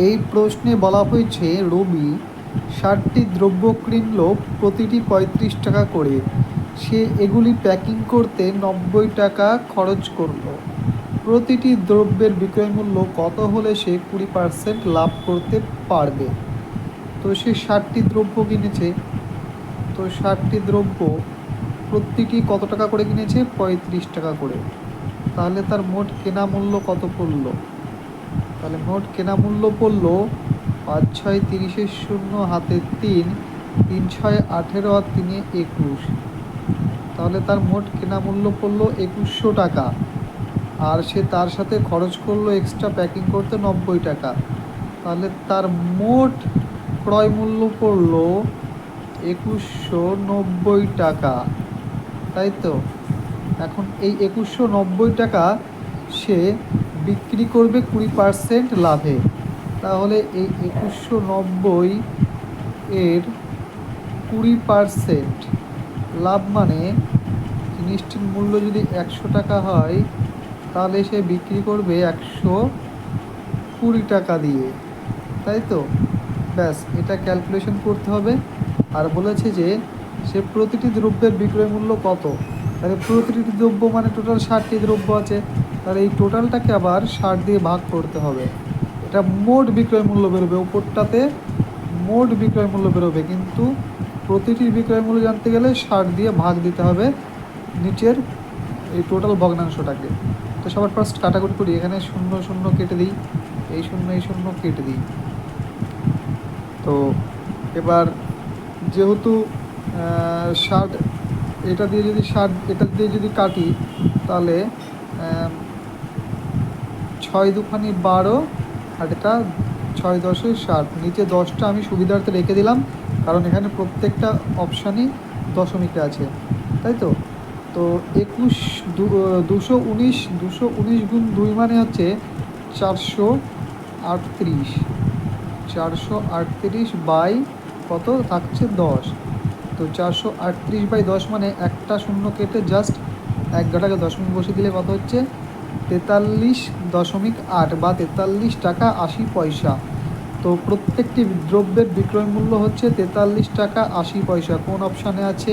এই প্রশ্নে বলা হয়েছে রবি 60টি দ্রব্য কিনল, প্রতিটি 35 টাকা করে। সে এগুলি প্যাকিং করতে 90 টাকা খরচ করলো। প্রতিটি দ্রব্যের বিক্রয় মূল্য কত হলে সে 20% লাভ করতে পারবে? তো সে 60টি দ্রব্য কিনেছে, তো 60টি দ্রব্য প্রতিটি কত টাকা করে কিনেছে? 35 টাকা করে। তাহলে তার মোট কেনা মূল্য কত পড়ল? তাহলে মোট কেনা মূল্য পড়ল 5 6 30 শূন্য হাতে 3, 3 6 18 আর 3 21। তাহলে তার মোট কেনা মূল্য পড়ল 2100 টাকা। আর সে তার সাথে খরচ করলো এক্সট্রা প্যাকিং করতে 90 টাকা। তাহলে তার মোট ক্রয় মূল্য পড়ল 2190 টাকা, তাই তো? এখন এই 2190 টাকা সে বিক্রি করবে 20% লাভে। তাহলে এই 2190 এর 20% লাভ মানে জিনিসটির মূল্য যদি 100 টাকা হয়, তাহলে সে বিক্রি করবে 120 টাকা দিয়ে, তাই তো? ব্যাস, এটা ক্যালকুলেশন করতে হবে। আর বলেছে যে সে প্রতিটি দ্রব্যের বিক্রয় মূল্য কত। তাহলে প্রতিটি দ্রব্য মানে টোটাল 60টি দ্রব্য আছে, তাহলে এই টোটালটাকে আবার 60 দিয়ে ভাগ করতে হবে। এটা মোট বিক্রয় মূল্য বেরোবে, উপরটাতে মোট বিক্রয় মূল্য বেরোবে, কিন্তু প্রতিটি বিক্রয় মূল্য জানতে গেলে 60 দিয়ে ভাগ দিতে হবে নিচের এই টোটাল ভগ্নাংশটাকে। তো সবার ফার্স্ট কাটাকুটি করি, এখানে 0 0 কেটে দিই, এই 0 কেটে দিই। তো এবার যেহেতু 60, এটা দিয়ে যদি 60 এটা দিয়ে যদি কাটি, তাহলে 6 দুখানি 12 আর এটা 6 10 60। নিচে 10টা আমি সুবিধার্থে রেখে দিলাম, কারণ এখানে প্রত্যেকটা অপশানই দশমিকে আছে, তাই তো? তো 219 গুণ 2 মানে হচ্ছে 438। 438 বাই কত থাকছে? 10। তো 438 বাই 10 মানে একটা শূন্য কেটে জাস্ট এক ঘাটাকে দশমিক বসে দিলে কত হচ্ছে? 43.8 বা 43 টাকা 80 পয়সা। তো প্রত্যেকটি দ্রব্যের বিক্রয় মূল্য হচ্ছে 43 টাকা 80 পয়সা। কোন অপশানে আছে?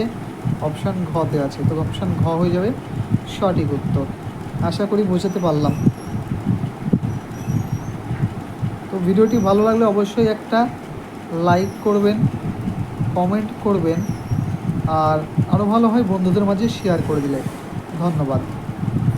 অপশান ঘতে আছে। তো অপশান ঘ হয়ে যাবে সঠিক উত্তর। আশা করি বোঝাতে পারলাম। তো ভিডিওটি ভালো লাগলে অবশ্যই একটা লাইক করবেন, কমেন্ট করবেন, আর আরও ভালো হয় বন্ধুদের মাঝে শেয়ার করে দিলে। ধন্যবাদ।